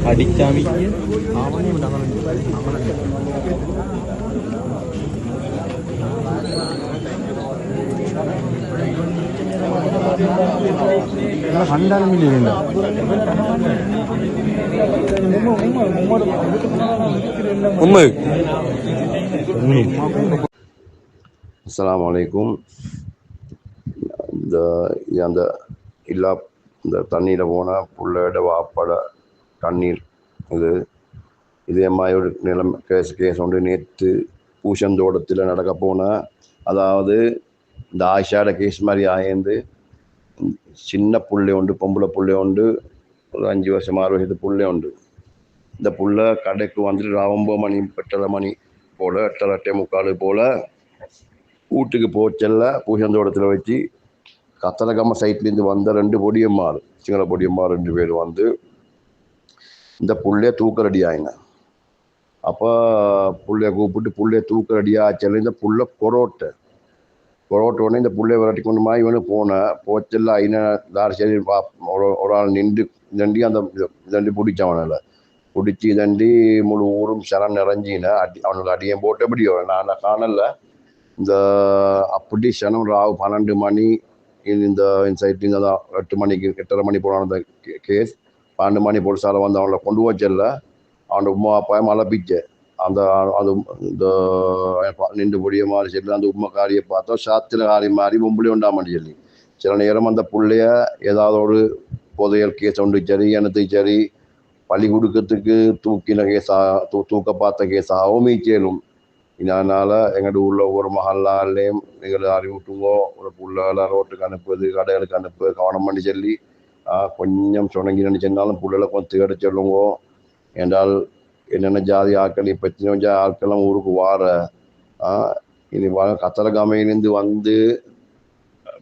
அடிச்சாமிக்கு கண்டாலும் இல்லையா உண்மை. அஸ்ஸலாமு அலைக்கும். அந்த இல்லா இந்த தண்ணியில் போனால் புள்ளோட வாப்பட கண்ணீர் இதே மாதிரி ஒரு கேஸ் ஒன்று நேற்று பூஷந்தோட்டத்தில் நடக்க போனால், அதாவது இந்த ஆயிஷாட கேஸ் மாதிரி ஆயந்து சின்ன புள்ளை உண்டு, பொம்பளை புள்ளை உண்டு, ஒரு 5 வருஷம் 6 வருஷத்து புள்ளை உண்டு. இந்த புள்ள கடைக்கு வந்துட்டு 9 மணி 8:30 மணி போல் 8:30 போல் வீட்டுக்கு போச்சல்ல பூஷந்தோட்டத்தில் வச்சு கத்தலகம்ம சைட்லேருந்து வந்த 2 பொடியம்மாள், சிங்கள பொடியம்மாள் 2 பேர் வந்து இந்த புள்ளைய தூக்க ரெடி ஆயிங்க. அப்போ புள்ளைய கூப்பிட்டு புள்ளைய தூக்க ரெடி ஆச்சல இந்த புள்ள கொரோட்டை உடனே இந்த புள்ளைய விரட்டி கொண்டு மாதிரி இவனு போச்சல்ல ஐநா சரி ஒரு ஆள் நின்று அந்த இதண்டி பிடிச்சவனில் பிடிச்சி இதண்டி முழு ஊரும் சரண் நிறைஞ்சின அவனோட அடியும் போட்டு எப்படியோ நான் காணல. இந்த அப்படி சனம் ராவு 12 மணி இந்த சைட்லிங்க தான் 8 மணிக்கு 8:30 மணி போன அந்த கேஸ் 12 மணி போலீஸால் வந்து அவனை கொண்டு வச்சல. அவனோட உமா அப்பாயும் மழை பிச்சை அந்த அது இந்த நின்று பொடிய மாதிரி சொல்லி அந்த உண்மைக்காரியை பார்த்தா சாத்திர காரி மாதிரி மும்புளி உண்டாமன்னு சொல்லி சில நேரம் அந்த பிள்ளைய ஏதாவது ஒரு புதையல் கேஸ் ஒன்று சரி எனக்கு சரி பள்ளி கொடுக்கறதுக்கு தூக்கின தூக்க பார்த்த கேஸாகவும் மீச்சேலும். இதனால் எங்கள் ஊரில் ஒவ்வொரு மகளாலையும் எங்களை அறிவிட்டுங்கோ, ஒரு புள்ளைகளை ரோட்டுக்கு அனுப்புவது கடைகளுக்கு அனுப்பு கவனம் பண்ணி சொல்லி கொஞ்சம் சுணங்கி நினைச்சிருந்தாலும் புள்ளைகளை கொஞ்சம் தேட சொல்லுங்கோ. என்றால் என்னென்ன ஜாதி ஆட்கள் இப்போ ஆட்கள்லாம் ஊருக்கு வார இனி கத்தலகாமையிலேருந்து வந்து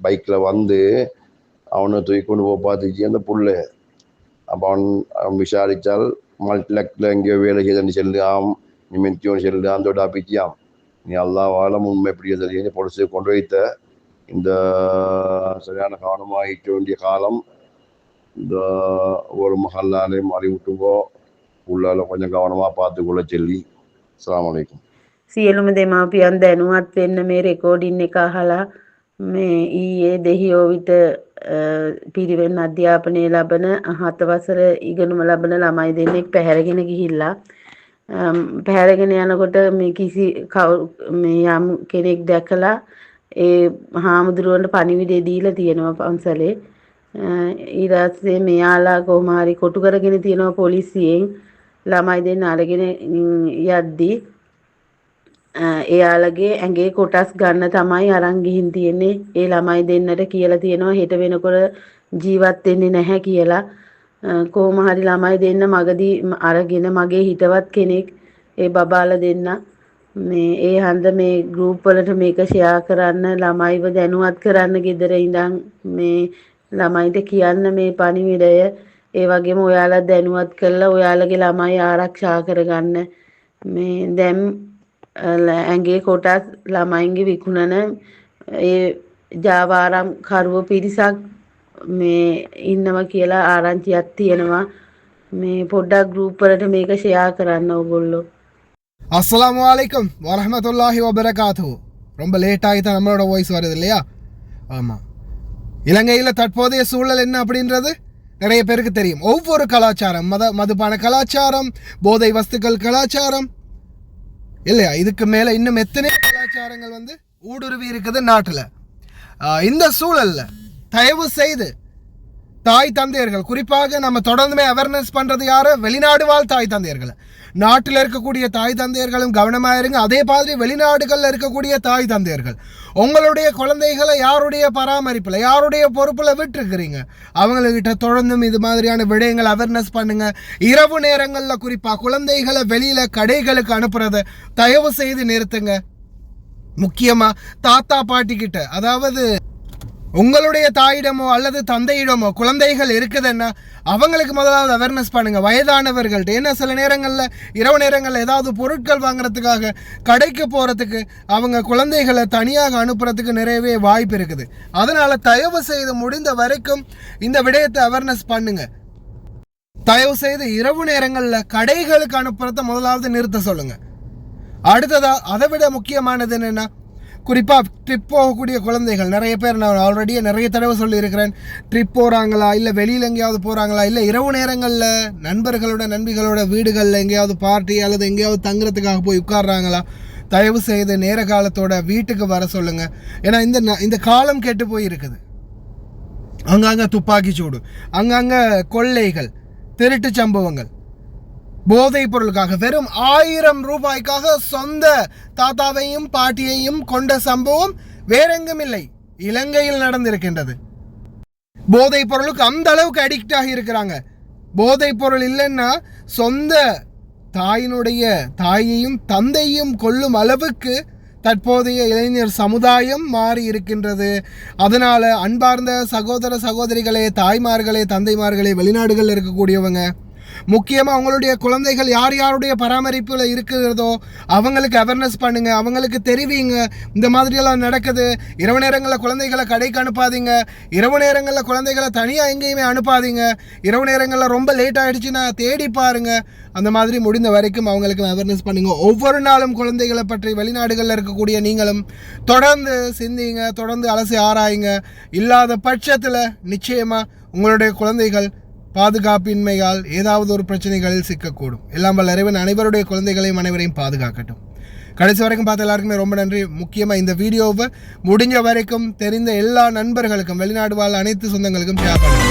பைக்கில் வந்து அவனை தூக்கி கொண்டு போய் பார்த்துச்சு அந்த புள்ளை. அப்போ அவன் விசாரித்தால் மல்டிலெக்டில் எங்கேயோ வேலை செய்தன்னு சொல்லுறான், நீ மென்த்தியோன்னு சொல்லுறான், அந்த ஆப்பிச்சியாம். நீ எல்லாம் வாழ உண்மை எப்படி தெரியும் பொலிசு கொண்டு வைத்த இந்த சரியான கவனமாக இருக்க வேண்டிய காலம். இந்த ஒரு மகளாலையும் அறிவிட்டுங்கோ, உள்ளால கொஞ்சம் ගවනවා පාத்துக்குள்ள சொல்லி. අස්ලාම් අලයිකුම්. සියලුම දෙමාපියන් දැනුවත් වෙන්න මේ රෙකෝඩින් එක අහලා මේ ඊයේ දෙහියෝ විට පිරිවෙන් අධ්‍යාපනය ලබන 7 වසර ඉගෙනුම ලබන ළමයි දෙන්නෙක් පැහැරගෙන ගිහිල්ලා පැහැරගෙන යනකොට මේ කිසි මේ යම් කෙනෙක් දැකලා ඒ හාමුදුරුවන්ට පණිවිඩය දීලා තියෙනවා පන්සලේ. ඊට පස්සේ මෙයාලා කොහොම හරි කොටු කරගෙන තියෙනවා පොලිසියෙන්. ළමයි දෙන්න අරගෙන යද්දී එයාලගේ ඇඟේ කොටස් ගන්න තමයි අරන් ගිහින් තියෙන්නේ. ඒ ළමයි දෙන්නට කියලා තියෙනවා හෙට වෙනකොට ජීවත් වෙන්නේ නැහැ කියලා. කොහොම හරි ළමයි දෙන්න මගදී අරගෙන මගේ හිතවත් කෙනෙක් ඒ බබාලා දෙන්න මේ ඒ හන්ද මේ ගෲප් වලට මේක ෂෙයා කරන්න, ළමයිව දැනුවත් කරන්න, ගෙදර ඉඳන් මේ ළමයිට කියන්න මේ පණිවිඩය. ඒ වගේම ඔයාලා දැනුවත් කරලා ඔයාලගේ ළමයි ආරක්ෂා කරගන්න. මේ දැන් ඇඟේ කොටස් ළමයින්ගේ විකුණන ඒ ජාවාරම් කරුව පිරිසක් මේ ඉන්නවා කියලා ආරංචියක් තියෙනවා. මේ පොඩ්ඩක් ගෲප් වලට මේක ෂෙයා කරන්න ඕගොල්ලෝ. அஸ்ஸலாமு அலைக்கும் வரஹ்மத்துல்லாஹி வபரகாத்துஹு. ரொம்ப லேட் ஆகிதான் நம்மளோட வாய்ஸ் வருது இல்லையா? ஆமாம், இலங்கையில் தற்போதைய சூழல் என்ன அப்படின்றது நிறைய பேருக்கு தெரியும். ஒவ்வொரு கலாச்சாரம், மதுபான கலாச்சாரம், போதை வஸ்துக்கள் கலாச்சாரம் இல்லையா, இதுக்கு மேலே இன்னும் எத்தனை கலாச்சாரங்கள் வந்து ஊடுருவி இருக்குது நாட்டில். இந்த சூழலில் தயவு செய்து தாய் தந்தையர்கள், குறிப்பாக நம்ம தொடர்ந்துமே அவேர்னஸ் பண்ணுறது யார்? வெளிநாடு வாழ் தாய் தந்தையர்கள். நாட்டில் இருக்கக்கூடிய தாய் தந்தையர்களும் கவனமாக இருங்க. அதே மாதிரி வெளிநாடுகளில் இருக்கக்கூடிய தாய் தந்தையர்கள், உங்களுடைய குழந்தைகளை யாருடைய பராமரிப்பில், யாருடைய பொறுப்பில் விட்டுருக்கிறீங்க, அவங்கக்கிட்ட தொடர்ந்தும் இது மாதிரியான விடயங்கள் அவேர்னஸ் பண்ணுங்கள். இரவு நேரங்களில் குறிப்பாக குழந்தைகளை வெளியில் கடைகளுக்கு அனுப்புறதை தயவு செய்து நிறுத்துங்க. முக்கியமாக தாத்தா பாட்டிக்கிட்ட, அதாவது உங்களுடைய தாயிடமோ அல்லது தந்தையிடமோ குழந்தைகள் இருக்குதுன்னா அவங்களுக்கு முதலாவது அவேர்னஸ் பண்ணுங்கள். வயதானவர்கள்ட்ட ஏன்னா சில நேரங்களில் இரவு நேரங்களில் ஏதாவது பொருட்கள் வாங்குறதுக்காக கடைக்கு போகிறதுக்கு அவங்க குழந்தைகளை தனியாக அனுப்புறதுக்கு நிறையவே வாய்ப்பு இருக்குது. அதனால் தயவு செய்து முடிந்த வரைக்கும் இந்த விடயத்தை அவேர்னஸ் பண்ணுங்க. தயவு செய்து இரவு நேரங்களில் கடைகளுக்கு அனுப்புறத முதலாவது நிறுத்த சொல்லுங்க. அடுத்ததா அதை விட முக்கியமானது என்னென்னா, குறிப்பாக ட்ரிப் போகக்கூடிய குழந்தைகள் நிறைய பேர், நான் ஆல்ரெடியே நிறைய தடவை சொல்லியிருக்கிறேன், ட்ரிப் போகிறாங்களா இல்லை வெளியில் எங்கேயாவது போகிறாங்களா இல்லை இரவு நேரங்களில் நண்பிகளோட வீடுகளில் எங்கேயாவது பார்ட்டி அல்லது எங்கேயாவது தங்குறதுக்காக போய் உட்கார்றாங்களா, தயவு செய்து நேர காலத்தோட வீட்டுக்கு வர சொல்லுங்க. ஏன்னா இந்த காலம் கெட்டு போய் இருக்குது. அங்கங்கே துப்பாக்கி சூடு, அங்கங்கே கொள்ளைகள், திருட்டு சம்பவங்கள், போதைப் பொருளுக்காக வெறும் 1000 ரூபாய்க்காக சொந்த தாத்தாவையும் பாட்டியையும் கொண்ட சம்பவம் வேறெங்கும் இல்லை, இலங்கையில் நடந்திருக்கின்றது. போதைப் பொருளுக்கு அந்த அளவுக்கு அடிக்ட் ஆகி இருக்கிறாங்க. போதைப் பொருள் இல்லைன்னா சொந்த தாயையும் தந்தையும் கொல்லும் அளவுக்கு தற்போதைய இளைஞர் சமுதாயம் மாறி இருக்கின்றது. அதனால அன்பார்ந்த சகோதர சகோதரிகளே, தாய்மார்களே, தந்தைமார்களே, வெளிநாடுகளில் இருக்கக்கூடியவங்க, முக்கியமாக அவங்களுடைய குழந்தைகள் யார் யாருடைய பராமரிப்பில் இருக்கிறதோ அவங்களுக்கு அவேர்னஸ் பண்ணுங்க, அவங்களுக்கு தெரிவிங்க இந்த மாதிரியெல்லாம் நடக்குது. இரவு நேரங்களில் குழந்தைகளை கடைக்கு அனுப்பாதீங்க, இரவு நேரங்களில் குழந்தைகளை தனியாக எங்கேயுமே அனுப்பாதீங்க, இரவு நேரங்களில் ரொம்ப லேட் ஆகிடுச்சுன்னா தேடி பாருங்க. அந்த மாதிரி முடிந்த வரைக்கும் அவங்களுக்கு அவேர்னஸ் பண்ணுங்க. ஒவ்வொரு நாளும் குழந்தைகளை பற்றி வெளிநாடுகளில் இருக்கக்கூடிய நீங்களும் தொடர்ந்து சிந்திங்க, தொடர்ந்து அலசி ஆராயுங்க. இல்லாத பட்சத்தில் நிச்சயமாக உங்களுடைய குழந்தைகள் பாதுகாப்பின்மையால் ஏதாவது ஒரு பிரச்சனைகளில் சிக்கக்கூடும். எல்லாம் வல்ல இறைவன் அனைவருடைய குழந்தைகளையும் அனைவரையும் பாதுகாக்கட்டும். கடைசி வரைக்கும் பார்த்த எல்லாருக்குமே ரொம்ப நன்றி. முக்கியமாக இந்த வீடியோவை முடிஞ்ச வரைக்கும் தெரிந்த எல்லா நண்பர்களுக்கும், வெளிநாடு வாழ் அனைத்து சொந்தங்களுக்கும் ஷேர் பண்ணுங்க.